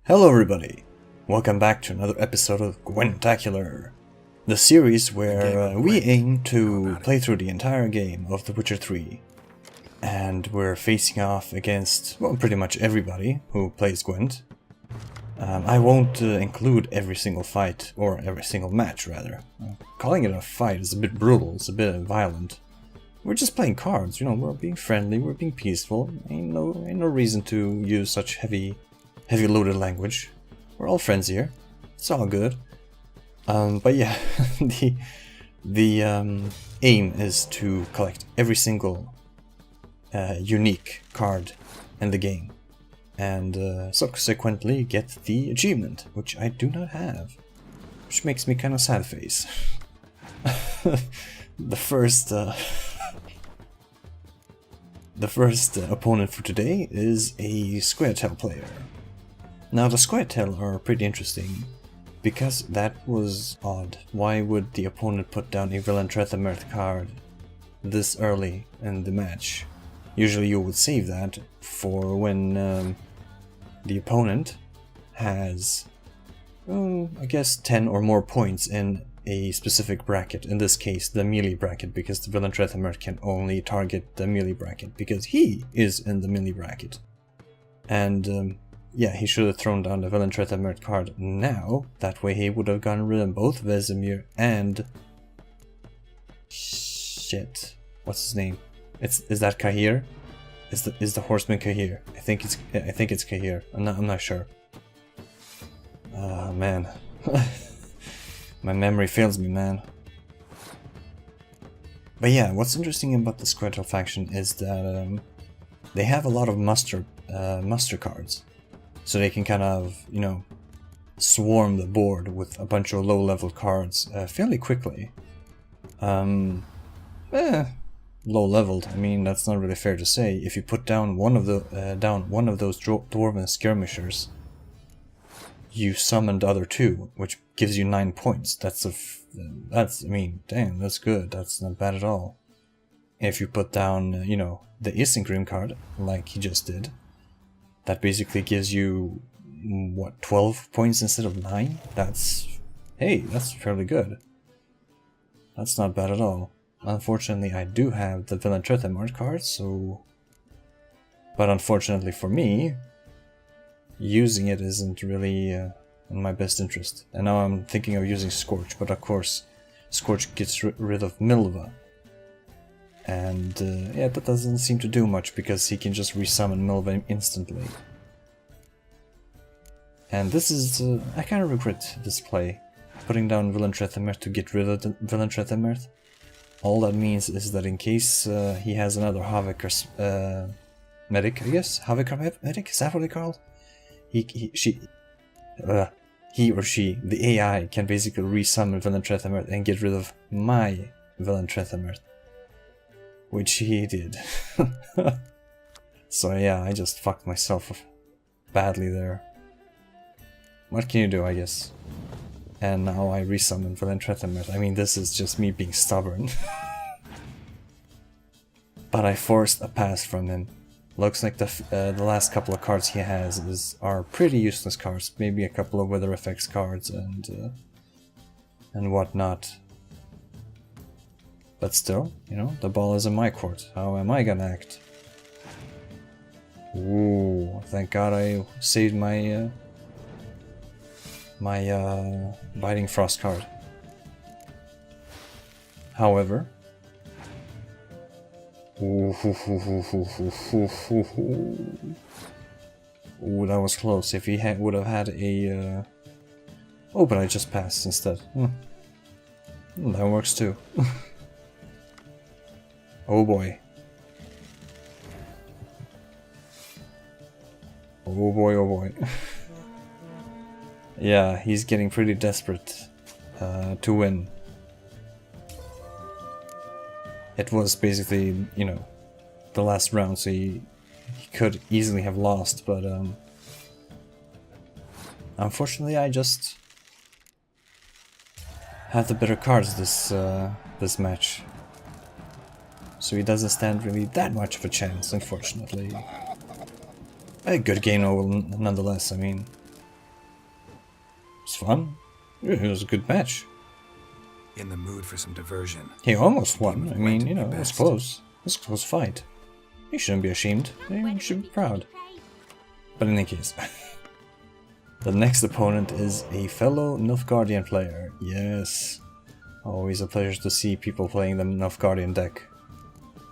Hello everybody! Welcome back to another episode of Gwentacular, the series where we aim to play through the entire game of The Witcher 3. And we're facing off against, well, pretty much everybody who plays Gwent. I won't include every single fight, or every single match rather. Calling it a fight is a bit brutal, it's a bit violent. We're just playing cards, you know, we're being friendly, we're being peaceful. Ain't no reason to use such heavy loaded language. We're all friends here. It's all good. But yeah, the aim is to collect every single unique card in the game, and subsequently get the achievement, which I do not have, which makes me kind of sad face. The first opponent for today is a Squaretail player. Now the Squaretail are pretty interesting, because that was odd. Why would the opponent put down a Gwentopia card this early in the match? Usually you would save that for when the opponent has, I guess 10 or more points in a specific bracket, in this case the melee bracket, because the Gwentopia can only target the melee bracket, because he is in the melee bracket. And yeah, he should have thrown down the Gwentopia card now, that way he would have gotten rid of both Vesemir and... shit, what's his name? Is that Kahir? Is the horseman Kahir? I think it's Kahir. I'm not sure. Man. My memory fails me, man. But yeah, what's interesting about the Squaretail faction is that they have a lot of muster cards. So they can kind of, you know, swarm the board with a bunch of low-level cards fairly quickly. Low-leveled, I mean, that's not really fair to say. If you put down one of those dwarven skirmishers, you summon the other two, which gives you 9 points. I mean, damn, that's good. That's not bad at all. If you put down, you know, the Isengrim card, like he just did, that basically gives you, what, 12 points instead of 9? Hey, that's fairly good. That's not bad at all. Unfortunately, I do have the Gwentopia card, so... But unfortunately for me, using it isn't really in my best interest. And now I'm thinking of using Scorch, but of course, Scorch gets rid of Milva. And yeah, that doesn't seem to do much, because he can just resummon Milva instantly. And this is... I kind of regret this play. Putting down Gwentopia to get rid of the Gwentopia. All that means is that in case he has another Havekar medic, I guess? Havekar medic? Is that what they called? He or she, the AI, can basically resummon Gwentopia and get rid of my Gwentopia. Which he did. So yeah, I just fucked myself badly there. What can you do, I guess? And now I resummon Gwentopia. I mean, this is just me being stubborn. But I forced a pass from him. Looks like the last couple of cards he has are pretty useless cards. Maybe a couple of weather effects cards and whatnot. But still, you know, the ball is in my court. How am I gonna act? Ooh, thank God I saved my Biting Frost card. However, ooh, that was close. If he would have had a oh, but I just passed instead. That works too. Oh boy. Oh boy, oh boy. Yeah, he's getting pretty desperate to win. It was basically, you know, the last round, so he could easily have lost, but unfortunately I just had the better cards this match. So he doesn't stand really that much of a chance, unfortunately. A good game nonetheless, I mean. was fun. It was a good match. In the mood for some diversion. He almost won. I mean, you know, it was close. It was a close fight. You shouldn't be ashamed. You should be proud. But in any case, the next opponent is a fellow Nilfgaardian player. Yes. Always a pleasure to see people playing the Nilfgaardian deck.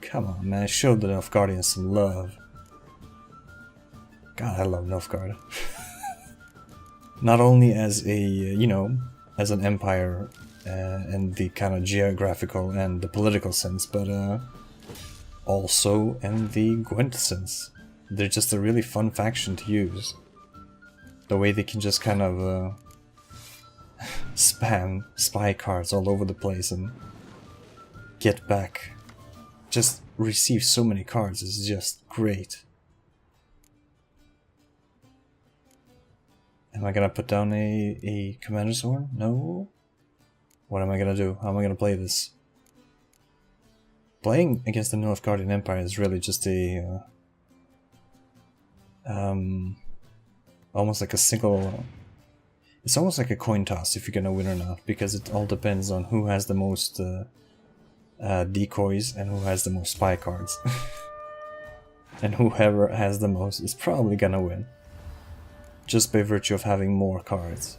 Come on, man. Show the Nilfgaardians some love. God, I love Nilfgaard. Not only as a, you know, as an empire in the kind of geographical and the political sense, but also in the Gwent sense. They're just a really fun faction to use. The way they can just kind of spam spy cards all over the place and get back. Just receive so many cards is just great. Am I gonna put down a Commander's Horn? No? What am I gonna do? How am I gonna play this? Playing against the Nilfgaardian Empire is really just a... almost like a single... It's almost like a coin toss if you're gonna win or not, because it all depends on who has the most decoys and who has the most spy cards. And whoever has the most is probably gonna win. Just by virtue of having more cards.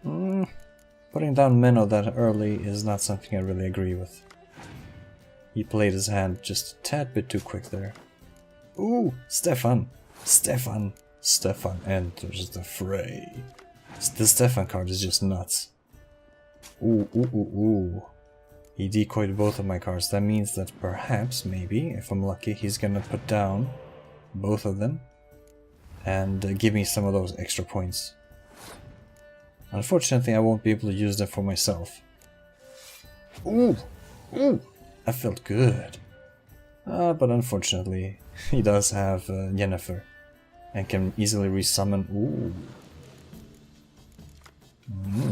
Putting down Menno that early is not something I really agree with. He played his hand just a tad bit too quick there. Ooh, Stefan! Stefan! Stefan enters the fray. The Stefan card is just nuts. Ooh, ooh, ooh, ooh. He decoyed both of my cards. That means that perhaps, maybe, if I'm lucky, he's gonna put down both of them and give me some of those extra points. Unfortunately, I won't be able to use them for myself. Ooh! Ooh! I felt good. But unfortunately, he does have Yennefer and can easily resummon. Ooh!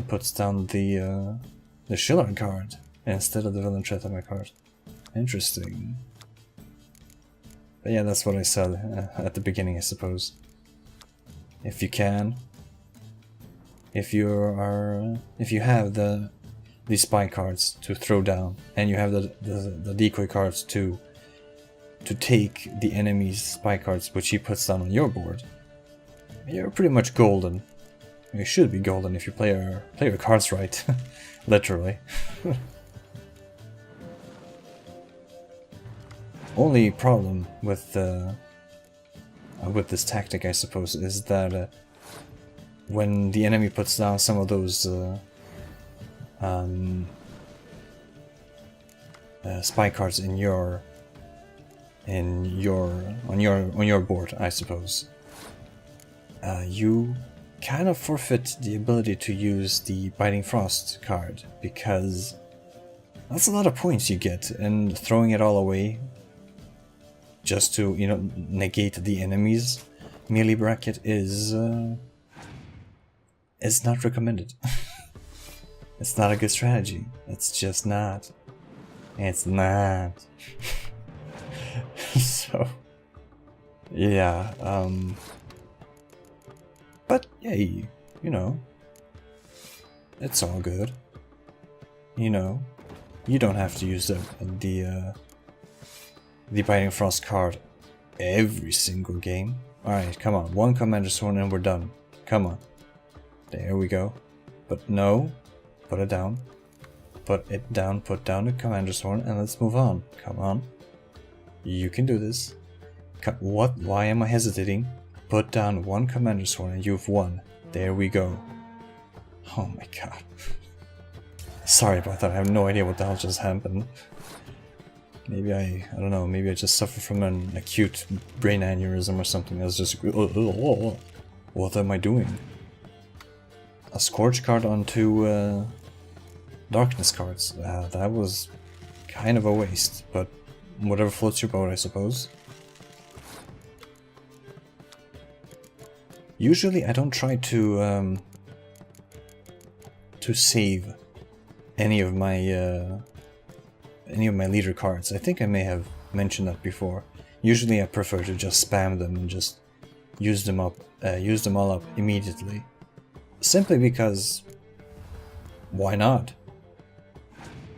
Puts down the Schiller card instead of the Villain Tretema card. Interesting. But yeah, that's what I said at the beginning, I suppose. If you can, if you have the spy cards to throw down, and you have the decoy cards to take the enemy's spy cards, which he puts down on your board, you're pretty much golden. You should be golden if you play your cards right, literally. Only problem with this tactic, I suppose, is that when the enemy puts down some of those spy cards on your board, I suppose, you kind of forfeit the ability to use the Biting Frost card, because that's a lot of points you get, and throwing it all away just to, you know, negate the enemy's melee bracket is not recommended. It's not a good strategy. It's just not. It's not. So, yeah, but hey, you know, it's all good. You know, you don't have to use the Biting Frost card every single game. Alright, come on, one Commander's Horn and we're done. Come on. There we go. But no, put it down. Put it down, put down the Commander's Horn, and let's move on. Come on. You can do this. What? Why am I hesitating? Put down one Commander's Horn and you've won. There we go. Oh my god. Sorry about that, I have no idea what the hell just happened. Maybe I don't know, maybe I just suffer from an acute brain aneurysm or something. I was just... What am I doing? A Scourge card onto Darkness cards. That was kind of a waste, but whatever floats your boat, I suppose. Usually I don't try to save any of my leader cards. I think I may have mentioned that before. Usually I prefer to just spam them and just use them all up immediately. Simply because, why not?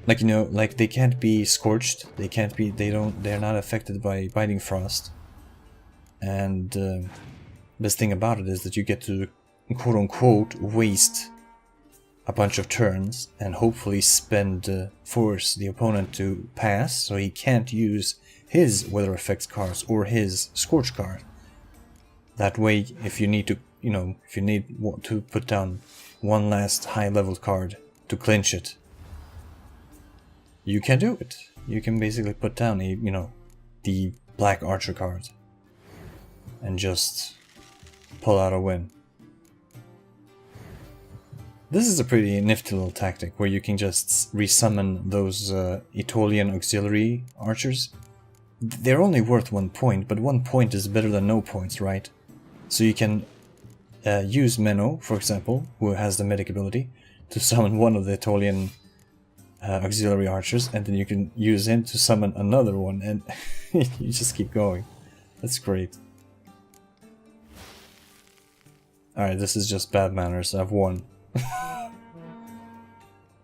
Like, you know, like they can't be scorched, they're not affected by biting frost. And best thing about it is that you get to quote-unquote waste a bunch of turns and hopefully force the opponent to pass so he can't use his weather effects cards or his scorch card. That way, if you need to, you know, if you need to put down one last high level card to clinch it, you can do it. You can basically put down the black archer card and just pull out a win. This is a pretty nifty little tactic where you can just resummon those Aetolian auxiliary archers. They're only worth 1 point, but 1 point is better than no points, right? So you can use Menno, for example, who has the medic ability, to summon one of the Aetolian auxiliary archers, and then you can use him to summon another one, and you just keep going. That's great. Alright, this is just bad manners. I've won.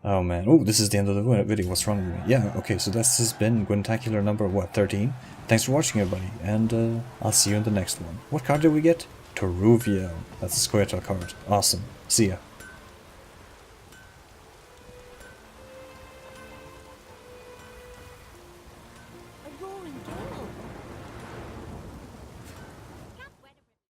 Oh man. Oh, this is the end of the video. What's wrong with me? Yeah, okay, so this has been Gwentacular number, what, 13? Thanks for watching, everybody, and I'll see you in the next one. What card did we get? Toruvio. That's a Squirtle card. Awesome. See ya.